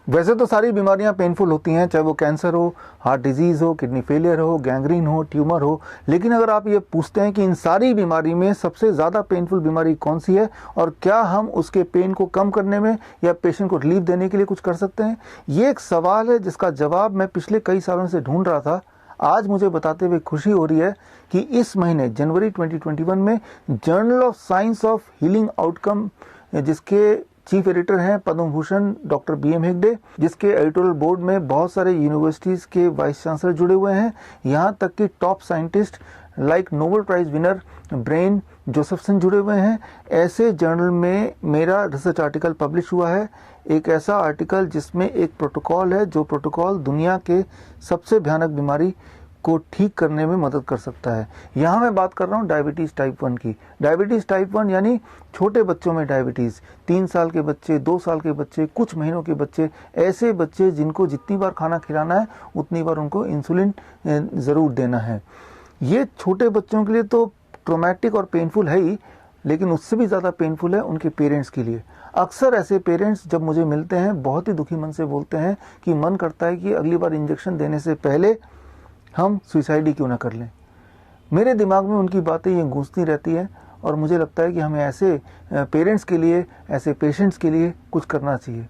वैसे तो सारी बीमारियां पेनफुल होती हैं, चाहे वो कैंसर हो, हार्ट डिजीज़ हो, किडनी फेलियर हो, गैंग्रीन हो, ट्यूमर हो। लेकिन अगर आप ये पूछते हैं कि इन सारी बीमारी में सबसे ज़्यादा पेनफुल बीमारी कौन सी है और क्या हम उसके पेन को कम करने में या पेशेंट को रिलीफ देने के लिए कुछ कर सकते हैं, ये एक सवाल है जिसका जवाब मैं पिछले कई सालों से ढूंढ रहा था। आज मुझे बताते हुए खुशी हो रही है कि इस महीने जनवरी 2021 में journal of science of healing outcome, जिसके चीफ एडिटर हैं पद्म भूषण डॉक्टर BM हेगड़े, जिसके एडिटोरियल बोर्ड में बहुत सारे यूनिवर्सिटीज़ के वाइस चांसलर जुड़े हुए हैं, यहाँ तक कि top scientist like Nobel prize winner Brian Josephson जुड़े हुए हैं। ऐसे जर्नल में मेरा रिसर्च आर्टिकल पब्लिश हुआ है, एक ऐसा आर्टिकल जिसमें एक प्रोटोकॉल है, जो प्रोटोकॉल दुनिया के सबसे भयानक बीमारी को ठीक करने में मदद कर सकता है। यहाँ मैं बात कर रहा हूँ डायबिटीज़ टाइप 1 की। डायबिटीज़ टाइप 1 यानी छोटे बच्चों में डायबिटीज़, 3 साल के बच्चे, 2 साल के बच्चे, कुछ महीनों के बच्चे, ऐसे बच्चे जिनको जितनी बार खाना खिलाना है उतनी बार उनको इंसुलिन ज़रूर देना है। ये छोटे बच्चों के लिए तो ट्रॉमेटिक और पेनफुल है ही, लेकिन उससे भी ज़्यादा पेनफुल है उनके पेरेंट्स के लिए। अक्सर ऐसे पेरेंट्स जब मुझे मिलते हैं बहुत ही दुखी मन से बोलते हैं कि मन करता है कि अगली बार इंजेक्शन देने से पहले हम सुसाइड ही क्यों ना कर लें। मेरे दिमाग में उनकी बातें ये गूंजती रहती है और मुझे लगता है कि हमें ऐसे पेरेंट्स के लिए, ऐसे पेशेंट्स के लिए कुछ करना चाहिए।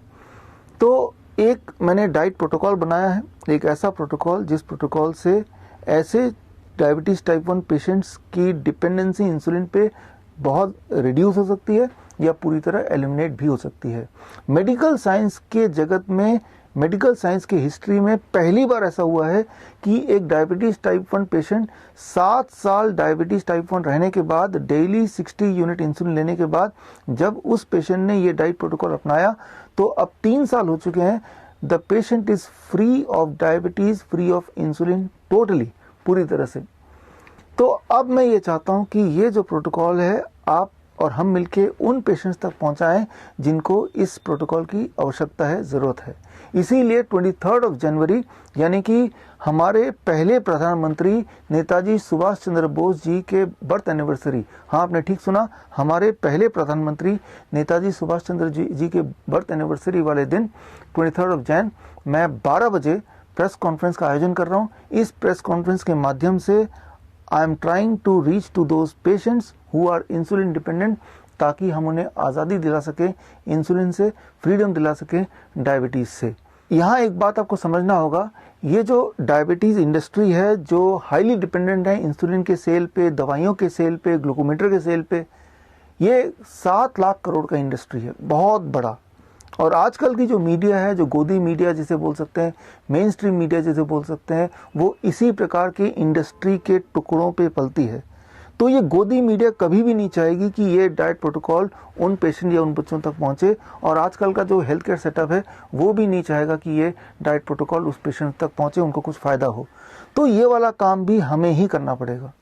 तो एक मैंने डाइट प्रोटोकॉल बनाया है, एक ऐसा प्रोटोकॉल जिस प्रोटोकॉल से ऐसे डायबिटीज़ टाइप 1 पेशेंट्स की डिपेंडेंसी इंसुलिन पे बहुत रिड्यूस हो सकती है या पूरी तरह एलिमिनेट भी हो सकती है। मेडिकल साइंस के जगत में, मेडिकल साइंस की हिस्ट्री में पहली बार ऐसा हुआ है कि एक डायबिटीज़ टाइप 1 पेशेंट 7 साल डायबिटीज़ टाइप 1 रहने के बाद, डेली 60 यूनिट इंसुलिन लेने के बाद, जब उस पेशेंट ने ये डाइट प्रोटोकॉल अपनाया तो अब 3 साल हो चुके हैं, the patient is free of diabetes, free of insulin, totally, पूरी तरह से। तो अब मैं ये चाहता हूँ कि ये जो प्रोटोकॉल है आप और हम मिलके उन पेशेंट्स तक पहुँचाएं जिनको इस प्रोटोकॉल की आवश्यकता है, ज़रूरत है। इसीलिए 23 जनवरी यानी कि हमारे पहले प्रधानमंत्री नेताजी सुभाष चंद्र बोस जी के बर्थ एनिवर्सरी, हाँ आपने ठीक सुना, हमारे पहले प्रधानमंत्री नेताजी सुभाष चंद्र जी के बर्थ एनिवर्सरी वाले दिन 23 जैन मैं 12 बजे प्रेस कॉन्फ्रेंस का आयोजन कर रहा हूँ। इस प्रेस कॉन्फ्रेंस के माध्यम से I am trying to reach to those patients who are insulin dependent, ताकि हम उन्हें आज़ादी दिला सकें इंसुलिन से, फ्रीडम दिला सकें डायबिटीज़ से। यहाँ एक बात आपको समझना होगा, ये जो डायबिटीज़ इंडस्ट्री है जो हाईली डिपेंडेंट है इंसुलिन के सेल पे, दवाइयों के सेल पे, ग्लूकोमीटर के सेल पे, ये 7 लाख करोड़ का इंडस्ट्री है, बहुत बड़ा। और आजकल की जो मीडिया है, जो गोदी मीडिया जिसे बोल सकते हैं, मेन स्ट्रीम मीडिया जिसे बोल सकते हैं, वो इसी प्रकार के इंडस्ट्री के टुकड़ों पे पलती है। तो ये गोदी मीडिया कभी भी नहीं चाहेगी कि ये डाइट प्रोटोकॉल उन पेशेंट या उन बच्चों तक पहुंचे, और आजकल का जो हेल्थ केयर सेटअप है वो भी नहीं चाहेगा कि ये डाइट प्रोटोकॉल उस पेशेंट तक पहुंचे, उनको कुछ फ़ायदा हो। तो ये वाला काम भी हमें ही करना पड़ेगा।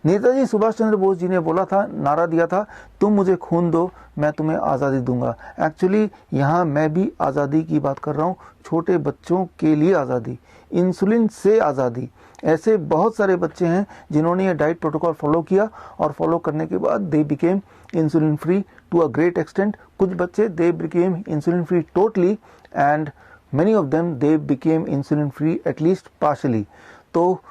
नेताजी सुभाष चंद्र बोस जी ने बोला था, नारा दिया था, तुम मुझे खून दो मैं तुम्हें आज़ादी दूंगा। एक्चुअली यहाँ मैं भी आज़ादी की बात कर रहा हूँ, छोटे बच्चों के लिए आज़ादी, इंसुलिन से आज़ादी। ऐसे बहुत सारे बच्चे हैं जिन्होंने ये डाइट प्रोटोकॉल फॉलो किया और फॉलो करने के बाद they became insulin free to a great extent. कुछ बच्चे they became insulin free totally and many of them they became insulin free at least partially. तो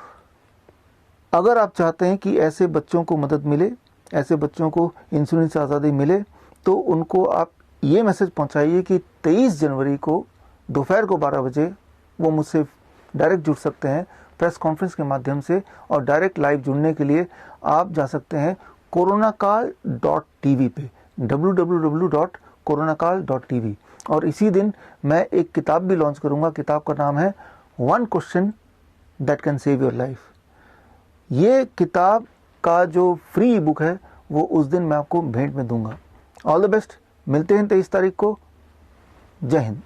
अगर आप चाहते हैं कि ऐसे बच्चों को मदद मिले, ऐसे बच्चों को इंसुलिन से आज़ादी मिले, तो उनको आप ये मैसेज पहुंचाइए कि 23 जनवरी को दोपहर को 12 बजे वो मुझसे डायरेक्ट जुड़ सकते हैं प्रेस कॉन्फ्रेंस के माध्यम से। और डायरेक्ट लाइव जुड़ने के लिए आप जा सकते हैं coronakaal.tv पे, www.coronakaal.tv। और इसी दिन मैं एक किताब भी लॉन्च करूंगा। किताब का नाम है 1 question that can save your life. ये किताब का जो फ्री बुक है वो उस दिन मैं आपको भेंट में दूंगा। ऑल द बेस्ट, मिलते हैं 23 तारीख को। जय हिंद।